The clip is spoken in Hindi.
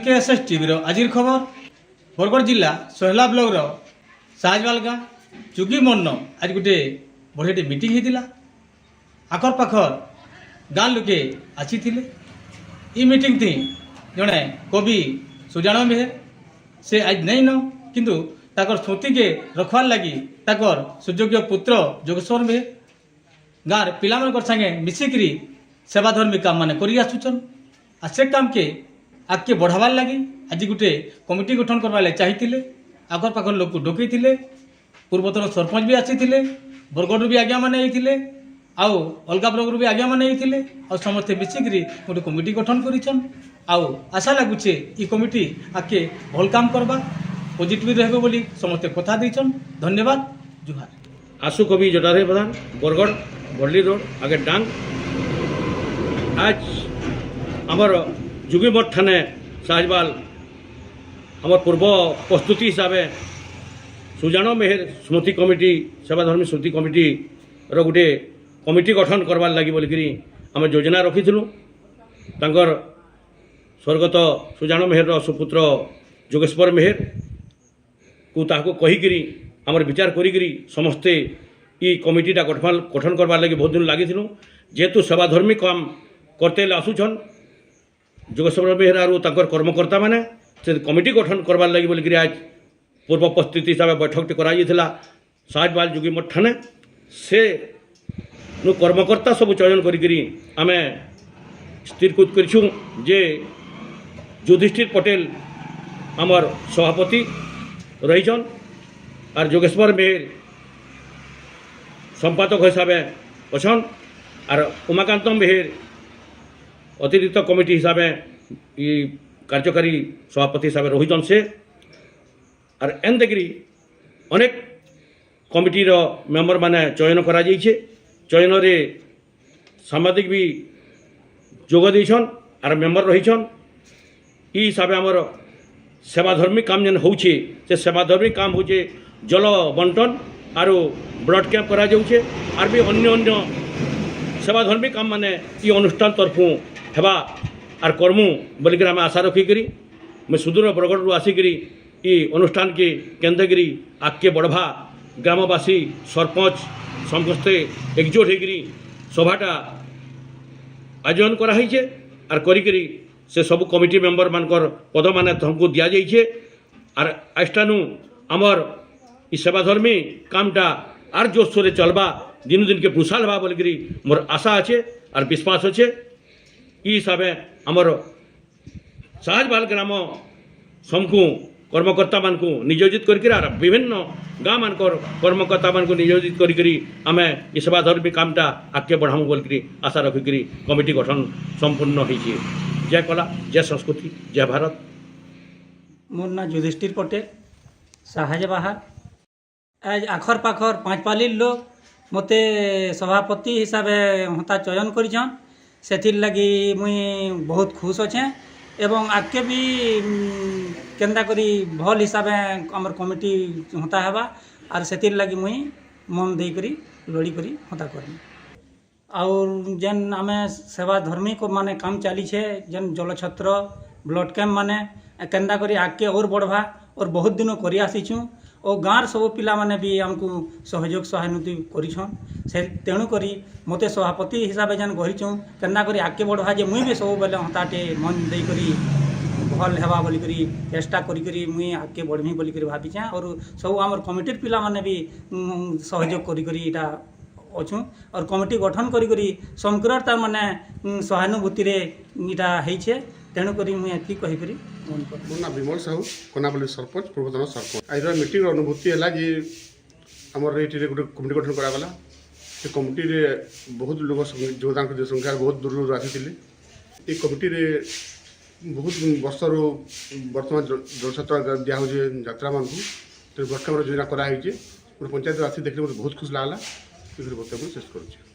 NKSS टीवी आजिर खबर बरगढ़ जिला सोहला ब्लॉक रो साजवाल गाँ चुगी मन आज गोटे बढ़िया मीटिंग होता आखर पाखर गाँ लोके आसी इ मीटिंग थी जड़े कवि सुजान मेहर से आज नहीं न किंतु ताकर स्मृति के रखवार लगी ताकर सुयोग्य पुत्र जोगेश्वर मेहर गाँव पिला संगे मिसिकी सेवाधर्मी काम मान कर आसुचन आ से काम के आगे बढ़ावार लगी आज गोटे कमिटी गठन करवा चाहिए आखर पाखर लोक को डकई पूर्वतन सरपंच भी आसी बरगढ़ भी आज्ञा मैंने आउ अलग ब्लॉक भी आज्ञा मैंने समस्ते मिसिकी गोटे कमिटी गठन कर आशा लगुचे इ कमिटी आगे भल काम करवा पॉजिटिव रहे बोली समस्ते कथा देछन। धन्यवाद जुहार। आशु कवि जटाधर प्रधान बरगढ़ बर्ली रोड आगे डांग आज आमर जुगीमठ थाने साहजवाल आमर पूर्व प्रस्तुति हिसाब से सुजान मेहर स्मृति कमिटी सेवाधर्मी स्मृति कमिटी रो गोटे कमिटी गठन करवार लगी बोलिकी आम योजना रखीलु तांकर स्वर्गत सुजान मेहर सुपुत्र जोगेश्वर मेहर को ताको कहीकि आमर विचार करी समस्ते इ कमिटीटा गठन करवार लगी बहुत दिन लगी जेहेतु सेवाधर्मी काम करते आसुछन जोगेश्वर मेहर आरु तांकर कर्मकर्ता माने से कमिटी गठन करवार लगी बोलिकी आज पूर्व परिस्थिति हिसाब से बैठकटी कराइला साहजवाल जुगीमठ थाने से कर्मकर्ता सब चयन करी आमे स्थिरकृत करिछु जे युधिष्ठिर पटेल आमर सभापति रहीछन और जोगेश्वर मेहर संपादक हिसाब से अछन और उमाकांत मेहर अतिरिक्त कमिटी हिसाब से कार्यकारी सभापति हिसाब से रहीछन से और एन देखिए अनेक कमिटीर मेम्बर माने चयन करा जाइछे चयन रे सांबादिक भी जोग देछन और मेम्बर रहीछन इ हिसाब से आमर सेवाधर्मी काम जेन होउछे से सेवाधर्मी काम होचे जल बंटन और ब्लड कैंप करा जाउछे और भी अन्य अन्य सेवाधर्मी काम माने इ अनुष्ठान तरफु हेबा और करमु बोलिक आम आशा रखिकी मैं सुदूर बरगढ़ रु आसिकी इ अनुष्ठान के केन्द्रगिरी आगे बढ़वा ग्रामवासी सरपंच समस्ते एकजुट होकर सभाटा आयोजन कराई और करी से सब कमिटी मेम्बर मानकर पद मान तुमको दि जाइए और आजटानु आमर इ सेवाधर्मी कामटा आर जोरसोर चलवा दिन दिन के भूषाल हवा बोलिकी मोर आशा अच्छे और विश्वास अच्छे इ हिसाब से आमर साहजवाल ग्राम समकु कर्मकर्ता मान को नियोजित करके विभिन्न गाँव मानकर कर्मकर्ता मान को नियोजित करी आम इ सेवाधर्मी कामटा आगे बढ़ामु बोलिकी आशा रखिकी कमिटी गठन संपूर्ण होइछे। जय कला जय संस्कृति जय भारत। मोर ना युधिष्ठिर पटेल साहजवाल आज आखर पाखर पाँच पाली लोग मते सभापति हिसाब हता चयन करिछन सेथिर लगी मुई बहुत खुश अच्छे एवं आगे भी केन्दा करी भल हिसाब आमर कमिटी हता हेबा और सेतिर लगी मुई मन देकरी लड़ी करी हता करमी और जेन आमे सेवाधर्मी को माने काम चली छे जेन जलछत्र ब्लड कैंप माने केन्दा करी आगे और बढ़वा और बहुत दिन करी आसीछू और गाँव सब पिला माने भी आमको सहयोग सहानुति करिछन से तेणु करी मते सभापति हिसाब से जेन गढ़ीछूँ केन्दा करी आगे बढ़वा जे मुई भी सब बेले हताटे मन देकरी भल हेबा बोलिकी चेष्टा करी मुई आगे बढ़मी बोलिकी भाविचे और सब आमर कमिटीर पिला माने भी सहयोग करी इटा अच्छू और कमिटी गठन करी समग्र तार माने सहानुभूति रे इटा हेइछे तेणु करी मुई एति कहि करी मोर ना विमल साहू कोनापल्ली सरपंच पूर्वतन सरपंच आज मीटिंग अनुभूति है कि आमर ये गोटे कमिटी गठन करागला से कमिटी रे बहुत लोग योगदान कर संख्या बहुत दूर दूर आसी ये कमिटी रे बहुत वर्षर बर्तमान जलछत्र दिया हो यात्रा मान को वर्ष योजना कराई पंचायत आसी देखने बहुत खुश लगला बक्तव्य शेष करुच्छे।